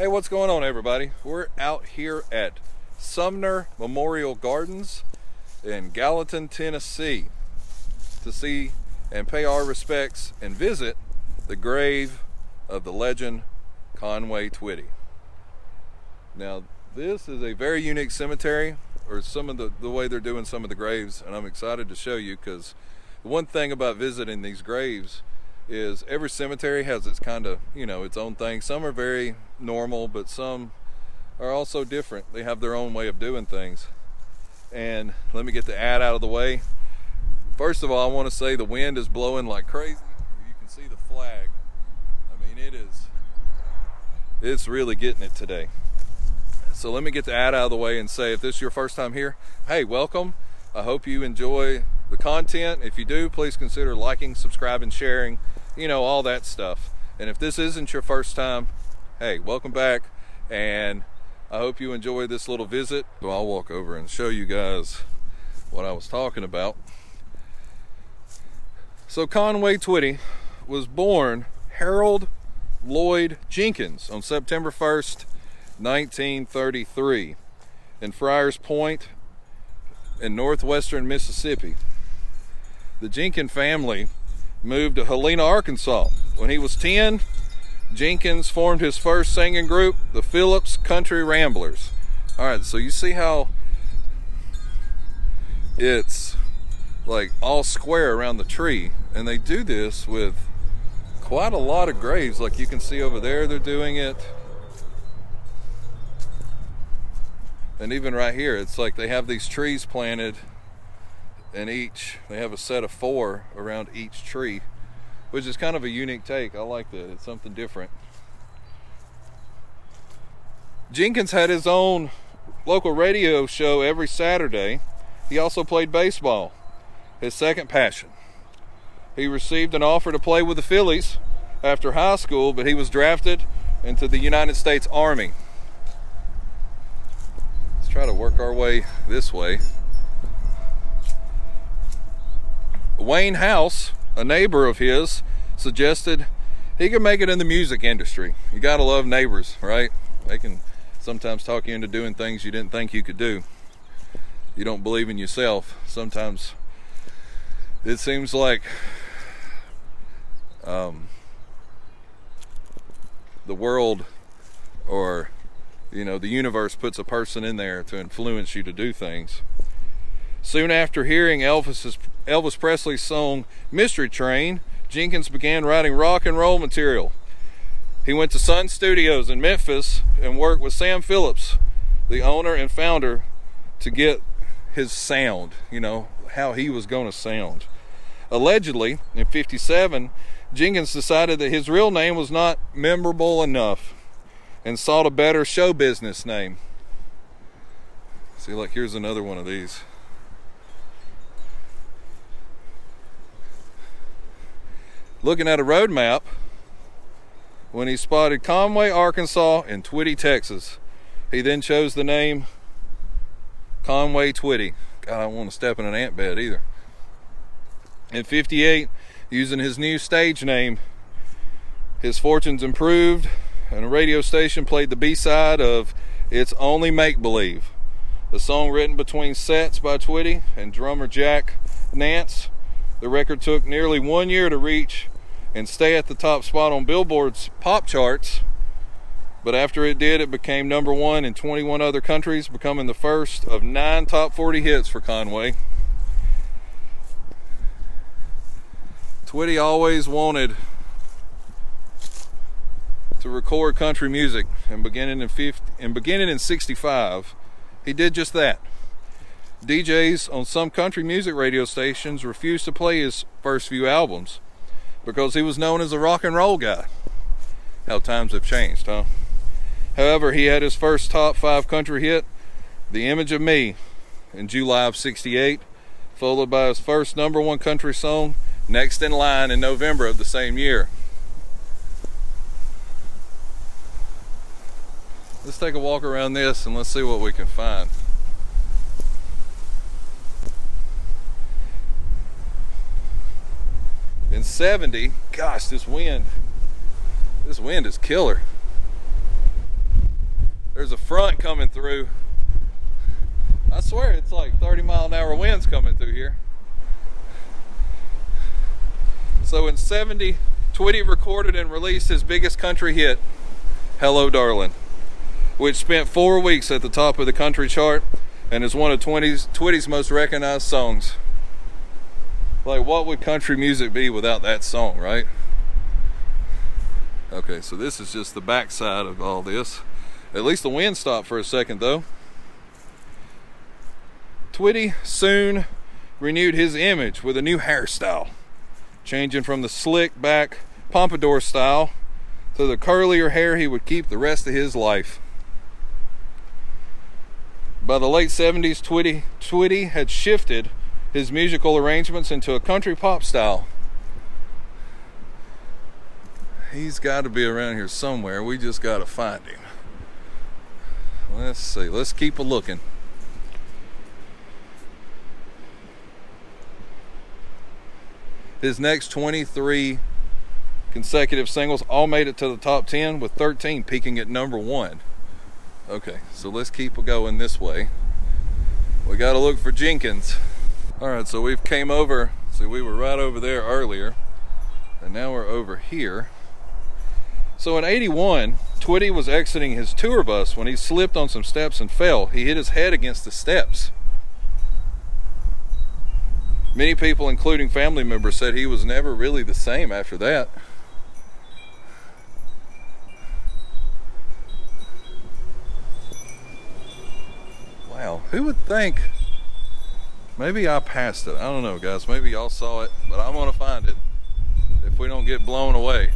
Hey, what's going on, everybody? We're out here at Sumner Memorial Gardens in Gallatin, Tennessee to see and pay our respects and visit the grave of the legend Conway Twitty. Now, this is a very unique cemetery, or some of the way they're doing some of the graves, and I'm excited to show you, because the one thing about visiting these graves is every cemetery has its kind of, its own thing. Some are very normal, but some are also different. They have their own way of doing things. And let me get the ad out of the way. First of all, I want to say the wind is blowing like crazy. You can see the flag. I mean, it's really getting it today. So let me get the ad out of the way and say, if this is your first time here, hey, welcome. I hope you enjoy the content. If you do, please consider liking, subscribing, sharing, all that stuff. And if this isn't your first time, hey, welcome back, and I hope you enjoy this little visit. So I'll walk over and show you guys what I was talking about. So Conway Twitty was born Harold Lloyd Jenkins on September 1st, 1933 in Friars Point in northwestern Mississippi. The Jenkins family moved to Helena, Arkansas. When he was 10, Jenkins formed his first singing group, the Phillips County Ramblers. Alright, so you see how it's like all square around the tree, and they do this with quite a lot of graves. Like you can see over there, they're doing it. And even right here, it's like they have these trees planted, and they have a set of 4 around each tree, which is kind of a unique take. I like that. It's something different. Jenkins had his own local radio show every Saturday. He also played baseball, his second passion. He received an offer to play with the Phillies after high school, but he was drafted into the United States Army. Let's try to work our way this way. Wayne Hause, a neighbor of his, suggested he could make it in the music industry. You gotta love neighbors, right? They can sometimes talk you into doing things you didn't think you could do. You don't believe in yourself. Sometimes it seems like the world, or the universe, puts a person in there to influence you to do things. Soon after hearing Elvis Presley's song Mystery Train, Jenkins began writing rock and roll material. He went to Sun Studios in Memphis and worked with Sam Phillips, the owner and founder, to get his sound, how he was going to sound. Allegedly, in '57, Jenkins decided that his real name was not memorable enough and sought a better show business name. See, like, here's another one of these. Looking at a road map, when he spotted Conway, Arkansas, and Twitty, Texas, he then chose the name Conway Twitty. God, I don't want to step in an ant bed either. In '58, using his new stage name, his fortunes improved, and a radio station played the B-side of It's Only Make Believe, the song written between sets by Twitty and drummer Jack Nance. The record took nearly 1 year to reach and stay at the top spot on Billboard's pop charts, but after it did, it became number 1 in 21 other countries, becoming the first of 9 top 40 hits for Conway. Twitty always wanted to record country music, and beginning in '65, he did just that. DJs on some country music radio stations refused to play his first few albums because he was known as a rock and roll guy. How times have changed, huh? However, he had his first top 5 country hit, The Image of Me, in July of '68, followed by his first number 1 country song, Next in Line, in November of the same year. Let's take a walk around this and let's see what we can find. In '70, gosh, this wind is killer. there's a front coming through. I swear it's like 30-mile-an-hour winds coming through here. So in '70, Twitty recorded and released his biggest country hit, Hello Darling, which spent 4 weeks at the top of the country chart and is one of Twitty's most recognized songs. Like, what would country music be without that song, right? Okay, so this is just the backside of all this. At least the wind stopped for a second, though. Twitty soon renewed his image with a new hairstyle, changing from the slick back pompadour style to the curlier hair he would keep the rest of his life. By the late 70s, Twitty had shifted his musical arrangements into a country pop style. He's got to be around here somewhere. We just got to find him. Let's see. Let's keep a looking. His next 23 consecutive singles all made it to the top 10, with 13 peaking at number 1. Okay, so let's keep going this way. We got to look for Jenkins. Alright, so we've came over. See, we were right over there earlier, and now we're over here. So in '81, Twitty was exiting his tour bus when he slipped on some steps and fell. He hit his head against the steps. Many people, including family members, said he was never really the same after that. Wow, who would think? Maybe I passed it. I don't know, guys. Maybe y'all saw it, but I'm gonna find it if we don't get blown away.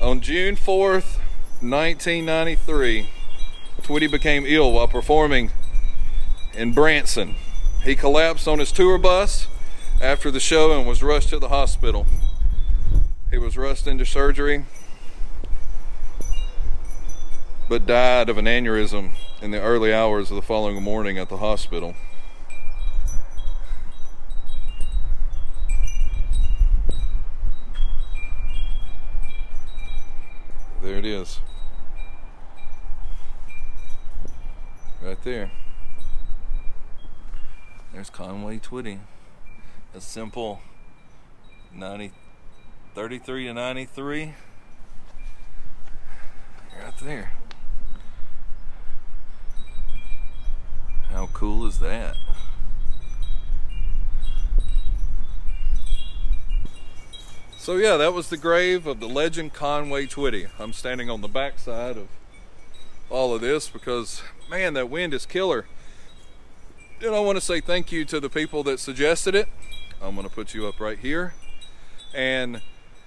On June 4th, 1993, Twitty became ill while performing in Bronson. He collapsed on his tour bus after the show and was rushed to the hospital. He was rushed into surgery, but died of an aneurysm in the early hours of the following morning at the hospital. There it is. Right there. There's Conway Twitty. A simple 33 to 93. Right there. How cool is that? So yeah, that was the grave of the legend Conway Twitty. I'm standing on the backside of all of this because, man, that wind is killer. And I want to say thank you to the people that suggested it. I'm going to put you up right here. And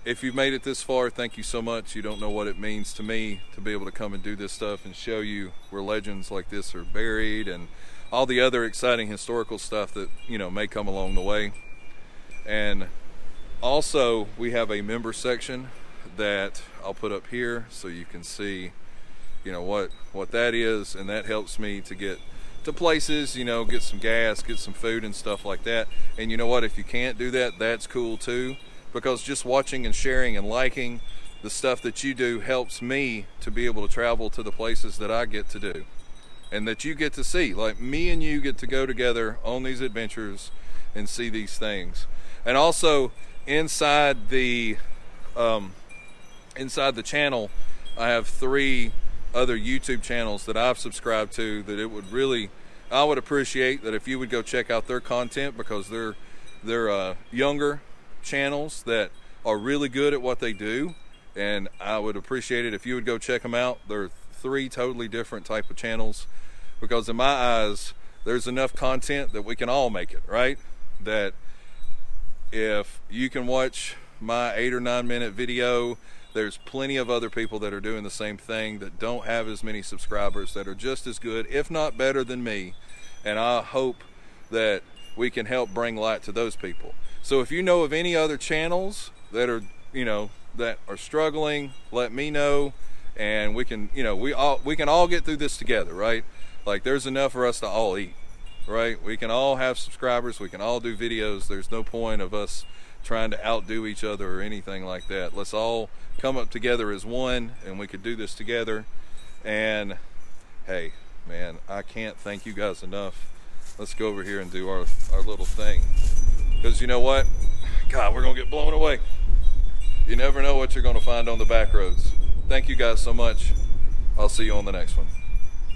if you've made it this far, thank you so much. You don't know what it means to me to be able to come and do this stuff and show you where legends like this are buried and all the other exciting historical stuff that, you know, may come along the way. And also, we have a member section that I'll put up here so you can see, you know, what that is, and that helps me to get to places, you know, get some gas, get some food and stuff like that. And you know what, if you can't do that, that's cool too, because just watching and sharing and liking the stuff that you do helps me to be able to travel to the places that I get to do and that you get to see. Like, me and you get to go together on these adventures and see these things. And also, inside the channel, I have 3 other YouTube channels that I've subscribed to that I would appreciate that if you would go check out their content, because they're younger channels that are really good at what they do, and I would appreciate it if you would go check them out. They're 3 totally different type of channels, because in my eyes there's enough content that we can all make it, right? That if you can watch my 8 or 9 minute video, there's plenty of other people that are doing the same thing that don't have as many subscribers, that are just as good, if not better than me. And I hope that we can help bring light to those people. So if you know of any other channels that are, you know, that are struggling, let me know, and we can, you know, we can all get through this together, right? Like, there's enough for us to all eat, right? We can all have subscribers. We can all do videos. There's no point of us trying to outdo each other or anything like that. Let's all come up together as one, and we could do this together. And hey, man, I can't thank you guys enough. Let's go over here and do our little thing, because you know what, God, we're gonna get blown away. You never know what you're gonna find on the back roads. Thank you guys so much. I'll see you on the next one.